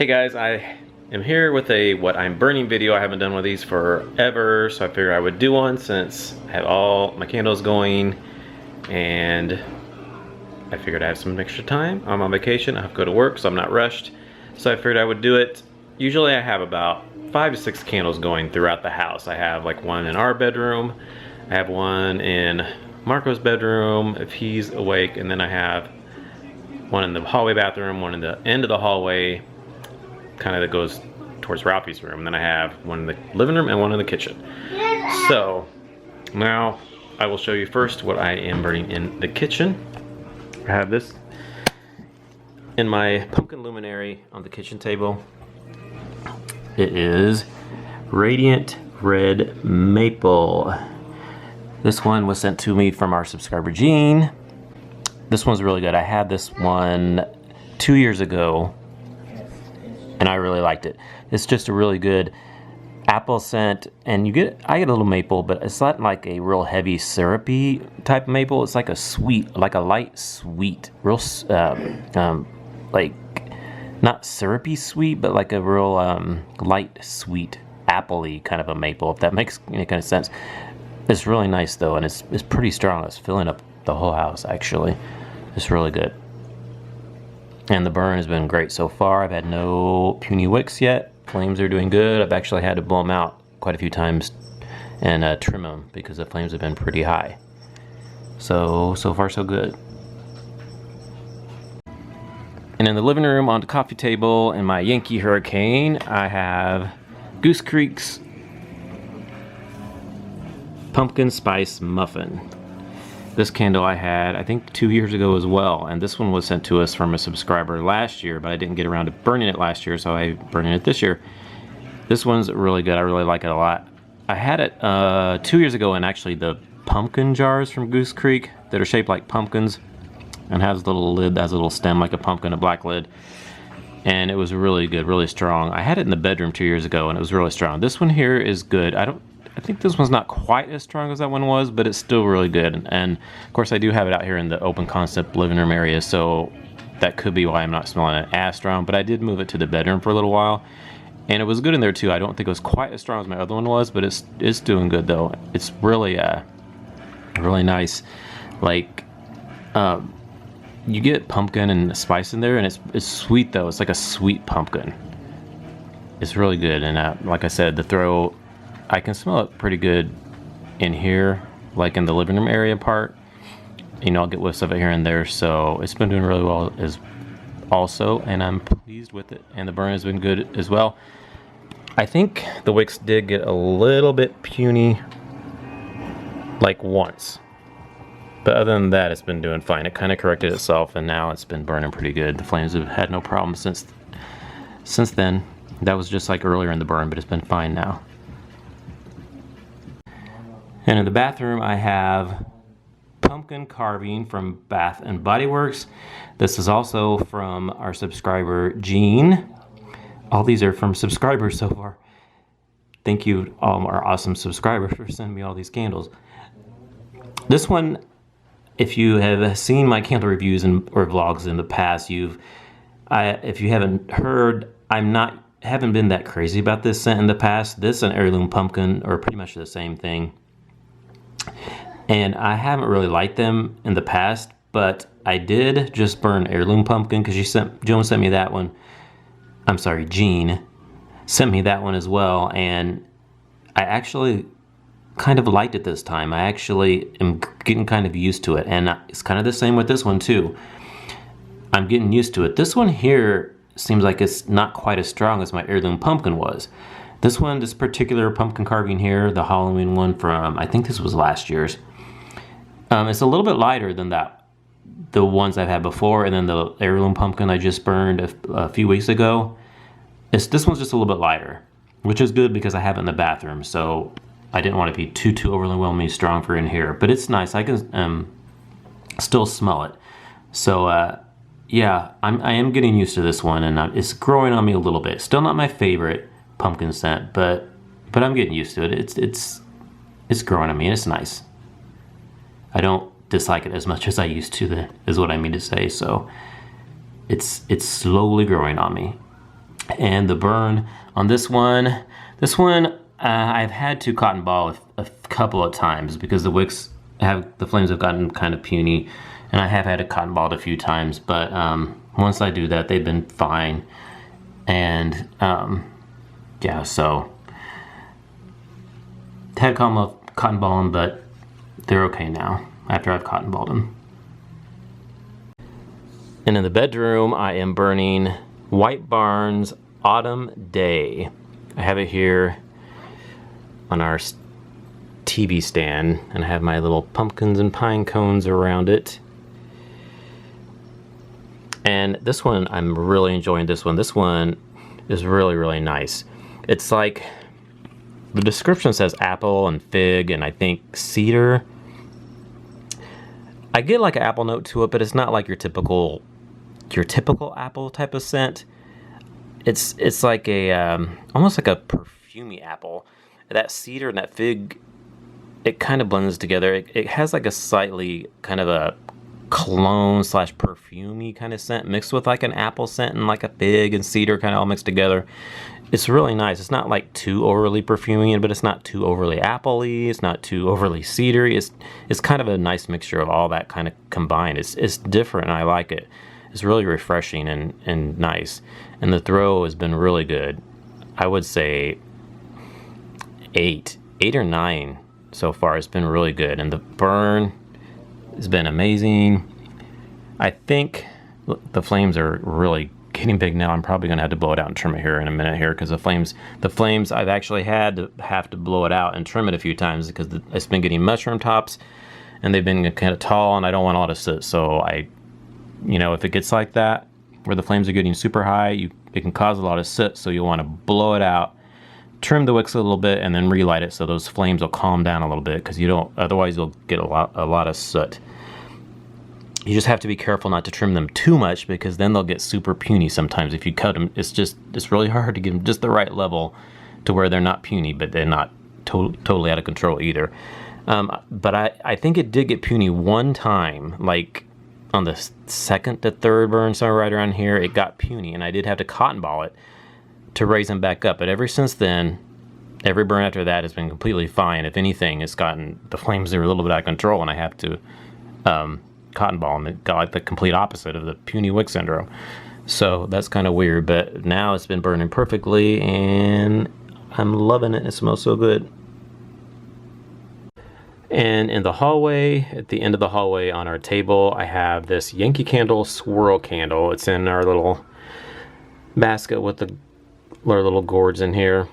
Hey guys, I am here with a what I'm burning video. I haven't done one of these forever, so I figured I would do one since I have all my candles going and I figured I have some extra time. I'm on vacation, I have to go to work, so I'm not rushed. So I figured I would do it. Usually I have about 5 to 6 candles going throughout the house. I have like one in our bedroom, I have one in Marco's bedroom if he's awake, and then I have one in the hallway bathroom, one in the end of the hallway, kind of that goes towards Ralphie's room. And then I have one in the living room and one in the kitchen. So now I will show you first what I am burning in the kitchen. I have this in my pumpkin luminary on the kitchen table. It is Radiant Red Maple. This one was sent to me from our subscriber Gene. This one's really good. I had this one 2 years ago and I really liked it. It's just a really good apple scent, and I get a little maple, but it's not like a real heavy syrupy type of maple. It's like a sweet, like a light sweet, real like not syrupy sweet, but like a real light sweet apple-y kind of a maple, if that makes any kind of sense. It's really nice though, and it's pretty strong. It's filling up the whole house actually. It's really good. And the burn has been great so far. I've had no puny wicks yet. Flames are doing good. I've actually had to blow them out quite a few times and trim them because the flames have been pretty high. So far so good. And in the living room on the coffee table in my Yankee Hurricane, I have Goose Creek's Pumpkin Spice Muffin. This candle I had, I think 2 years ago as well, and this one was sent to us from a subscriber last year, but I didn't get around to burning it last year, so I'm burning it this year. This one's really good. I really like it a lot. I had it 2 years ago in actually the pumpkin jars from Goose Creek that are shaped like pumpkins and has a little lid that has a little stem like a pumpkin, a black lid. And it was really good, really strong. I had it in the bedroom 2 years ago and it was really strong. This one here is good. I think this one's not quite as strong as that one was, but it's still really good. And of course I do have it out here in the open concept living room area, so that could be why I'm not smelling it as strong, but I did move it to the bedroom for a little while. And it was good in there too. I don't think it was quite as strong as my other one was, but it's doing good though. It's really really nice. Like you get pumpkin and spice in there, and it's sweet though. It's like a sweet pumpkin. It's really good. And like I said, I can smell it pretty good in here, like in the living room area part. You know, I'll get whiffs of it here and there, so it's been doing really well also, and I'm pleased with it. And the burn has been good as well. I think the wicks did get a little bit puny, like once. But other than that, it's been doing fine. It kind of corrected itself, and now it's been burning pretty good. The flames have had no problem since then. That was just like earlier in the burn, but it's been fine now. And in the bathroom, I have pumpkin carving from Bath and Body Works. This is also from our subscriber Gene. All these are from subscribers so far. Thank you, all our awesome subscribers, for sending me all these candles. This one, if you have seen my candle reviews or vlogs in the past, if you haven't heard, haven't been that crazy about this scent in the past. This and Heirloom Pumpkin are pretty much the same thing. And I haven't really liked them in the past, but I did just burn Heirloom Pumpkin because Joan sent me that one. I'm sorry, Jean sent me that one as well, and I actually kind of liked it this time. I actually am getting kind of used to it, and it's kind of the same with this one too. I'm getting used to it. This one here seems like it's not quite as strong as my Heirloom Pumpkin was. This particular pumpkin carving here, the Halloween one from, I think this was last year's. It's a little bit lighter than the ones I've had before, and then the Heirloom Pumpkin I just burned a few weeks ago. This one's just a little bit lighter, which is good because I have it in the bathroom, so I didn't want it to be too overwhelmingly strong for in here. But it's nice. I can still smell it. So yeah, I am getting used to this one, and it's growing on me a little bit. Still not my favorite pumpkin scent, but I'm getting used to it. It's growing on me, and it's nice. I don't dislike it as much as I used to, is what I mean to say. So it's slowly growing on me. And the burn on this one, I've had to cotton ball a couple of times because the flames have gotten kind of puny, and I have had to cotton ball it a few times, but once I do that, they've been fine. And yeah, so had cotton ball them, but they're okay now after I've cotton balled them. And in the bedroom, I am burning White Barn's Autumn Day. I have it here on our TV stand, and I have my little pumpkins and pine cones around it. And this one, I'm really enjoying this one. This one is really, really nice. It's like, the description says apple and fig and I think cedar. I get like an apple note to it, but it's not like your typical apple type of scent. It's like a almost like a perfumey apple. That cedar and that fig, it kind of blends together. It has like a slightly kind of a cologne slash perfumey kind of scent mixed with like an apple scent and like a fig and cedar kind of all mixed together. It's really nice. It's not like too overly perfumey, but it's not too overly apple-y. It's not too overly cedary. It's kind of a nice mixture of all that kind of combined. It's different and I like it. It's really refreshing and nice. And the throw has been really good. I would say 8 or 9 so far. It's been really good. And the burn has been amazing. I think the flames are really getting big now. I'm probably gonna have to blow it out and trim it here in a minute here, because the flames I've actually had to have to blow it out and trim it a few times because it's been getting mushroom tops and they've been kind of tall and I don't want all to sit. So if it gets like that where the flames are getting super high, it can cause a lot of soot, so you want to blow it out, trim the wicks a little bit, and then relight it so those flames will calm down a little bit, because otherwise you'll get a lot of soot. You just have to be careful not to trim them too much, because then they'll get super puny sometimes. If you cut them, it's really hard to get them just the right level to where they're not puny, but they're not totally out of control either. But I think it did get puny one time, like on the second to third burn, somewhere right around here, it got puny, and I did have to cotton ball it to raise them back up. But ever since then, every burn after that has been completely fine. If anything, the flames are a little bit out of control, and I have to cotton ball them. It got like the complete opposite of the puny wick syndrome. So that's kind of weird, but now it's been burning perfectly, and I'm loving it. It smells so good. And in the hallway, at the end of the hallway on our table, I have this Yankee Candle Swirl candle. It's in our little basket with our little gourds in here.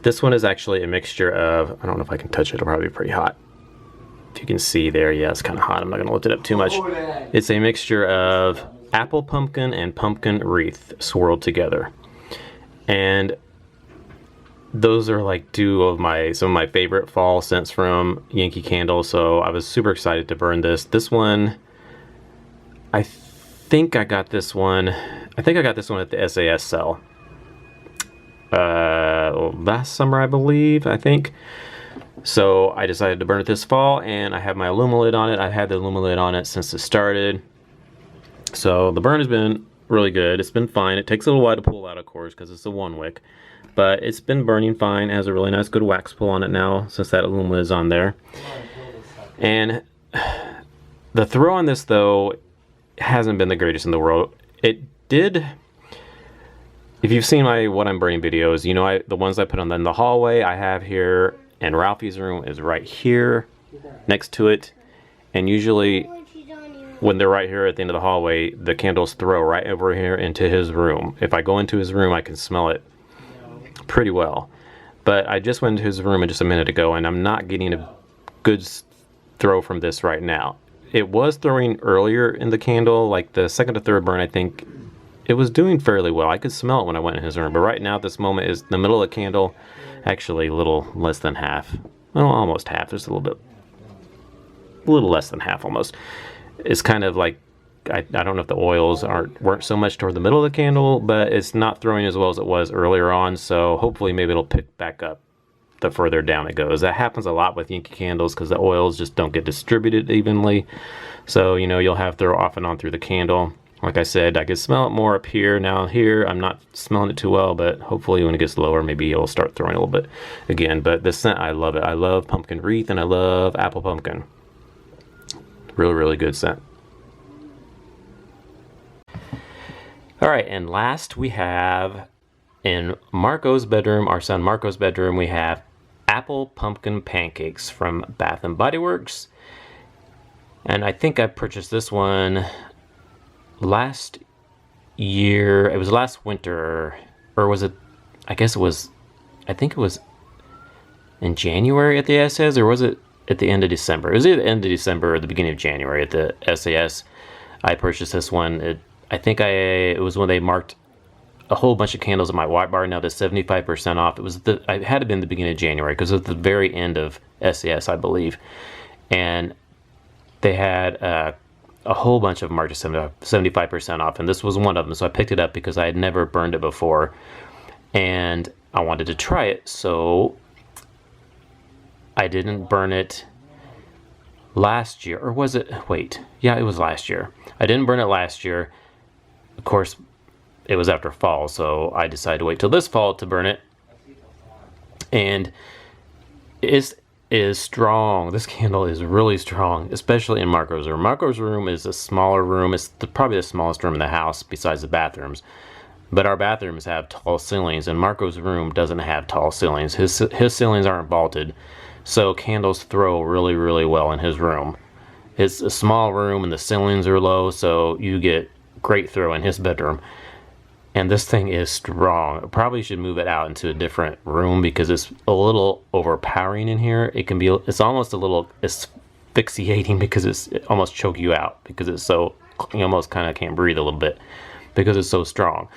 This one is actually a mixture of, I don't know if I can touch it, it'll probably be pretty hot. If you can see there, yeah, it's kind of hot. I'm not going to lift it up too much. It's a mixture of apple pumpkin and pumpkin wreath swirled together. And those are like some of my favorite fall scents from Yankee Candle, so I was super excited to burn this. This one, I think I got this one at the SAS sale last summer, I think. So I decided to burn it this fall, and I have my aluminum lid on it. I've had the aluminum lid on it since it started. So the burn has been really good. It's been fine. It takes a little while to pull out, of course, because it's a one wick. But it's been burning fine. It has a really nice good wax pull on it now, since that aluminum is on there. And the throw on this, though, hasn't been the greatest in the world. It did, if you've seen my what I'm burning videos, you know the ones I put on in the hallway I have here, and Ralphie's room is right here next to it. And usually when they're right here at the end of the hallway, the candles throw right over here into his room. If I go into his room, I can smell it pretty well. But I just went into his room just a minute ago, and I'm not getting a good throw from this right now. It was throwing earlier in the candle, like the second to third burn. I think it was doing fairly well. I could smell it when I went in his room, but right now at this moment is the middle of the candle, actually a little less than half. Well, almost half, just a little less than half almost. It's kind of like, I don't know if the oils weren't so much toward the middle of the candle, but it's not throwing as well as it was earlier on, so hopefully maybe it'll pick back up the further down it goes. That happens a lot with Yankee candles because the oils just don't get distributed evenly. So, you'll have throw off and on through the candle. Like I said, I can smell it more up here. Now here, I'm not smelling it too well, but hopefully when it gets lower, maybe it'll start throwing a little bit again. But the scent, I love it. I love pumpkin wreath and I love apple pumpkin. Really, really good scent. All right, and last we have in Marco's bedroom, our son Marco's bedroom, we have Apple Pumpkin Pancakes from Bath and Body Works. And I think I purchased this one last year. It was last winter, or was it? I think it was in January at the SAS, or was it at the end of December? It was either the end of December or the beginning of January at the SAS. I purchased this one. It was when they marked a whole bunch of candles at my white bar. Now to 75% off. It had to be in the beginning of January because it was the very end of SAS, I believe, and they had a whole bunch of them marked to 75% off, and this was one of them. So I picked it up because I had never burned it before, and I wanted to try it. So I didn't burn it last year, or was it? Wait, yeah, it was last year. I didn't burn it last year. Of course, it was after fall, so I decided to wait till this fall to burn it. And it is strong. This candle is really strong, especially in Marco's room. Marco's room is a smaller room. It's probably the smallest room in the house besides the bathrooms. But our bathrooms have tall ceilings, and Marco's room doesn't have tall ceilings. His ceilings aren't vaulted, so candles throw really, really well in his room. It's a small room and the ceilings are low, so you get great throw in his bedroom. And this thing is strong. I probably should move it out into a different room because it's a little overpowering in here. It's almost a little asphyxiating because it almost choke you out because it's so, you almost kind of can't breathe a little bit because it's so strong.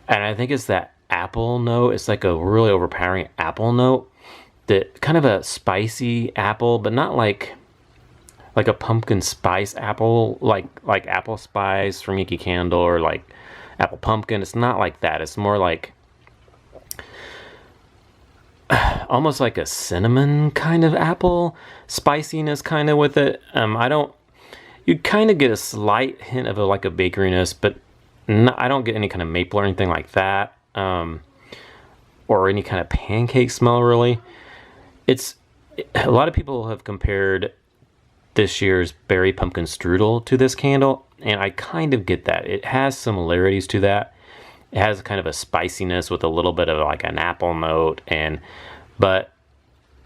And I think it's that apple note. It's like a really overpowering apple note, that kind of a spicy apple, but not like a pumpkin spice apple, like apple spice from Yankee Candle or like apple pumpkin. It's not like that. It's more like almost like a cinnamon kind of apple spiciness kind of with it. You kind of get a slight hint of like a bakeryness, but I don't get any kind of maple or anything like that, or any kind of pancake smell really. A lot of people have compared this year's berry pumpkin strudel to this candle, and I kind of get that. It has similarities to that. It has kind of a spiciness with a little bit of like an apple note, but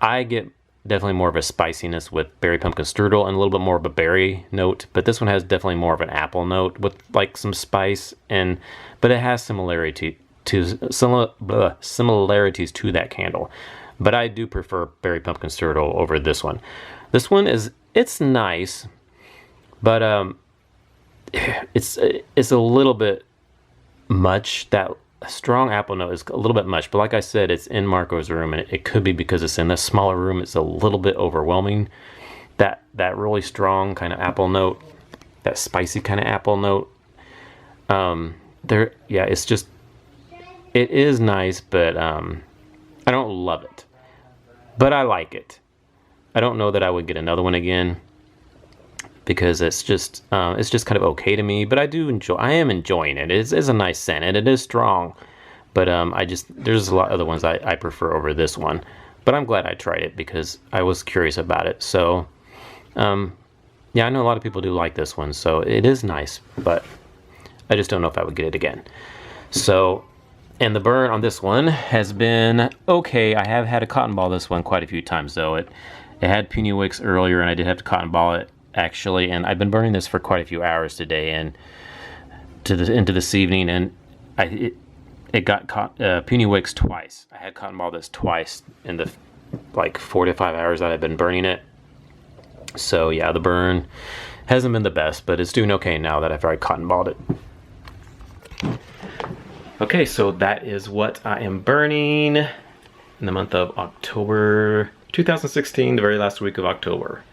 I get definitely more of a spiciness with berry pumpkin strudel and a little bit more of a berry note, but this one has definitely more of an apple note with like some spice, but it has similarities to that candle. But I do prefer berry pumpkin strudel over this one. This one it's nice, but it's a little bit much. That strong apple note is a little bit much, but like I said, it's in Marco's room, and it could be because it's in a smaller room. It's a little bit overwhelming. That really strong kind of apple note, that spicy kind of apple note. It's just, it is nice, but I don't love it, but I like it. I don't know that I would get another one again because it's just kind of okay to me, but I am enjoying it. It's a nice scent and it is strong, but there's a lot of other ones I prefer over this one, but I'm glad I tried it because I was curious about it. So yeah, I know a lot of people do like this one, so it is nice, but I just don't know if I would get it again. So, and the burn on this one has been okay. I have had to cotton ball this one quite a few times though. It had puny wicks earlier, and I did have to cotton ball it actually, and I've been burning this for quite a few hours today and into this evening, and it got puny wicks twice. I had cotton ball this twice in the like 4 to 5 hours that I've been burning it. So yeah, the burn hasn't been the best, but it's doing okay now that I've already cotton balled it. Okay, so that is what I am burning in the month of October 2016, the very last week of October.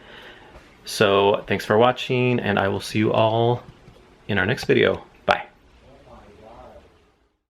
So thanks for watching, and I will see you all in our next video.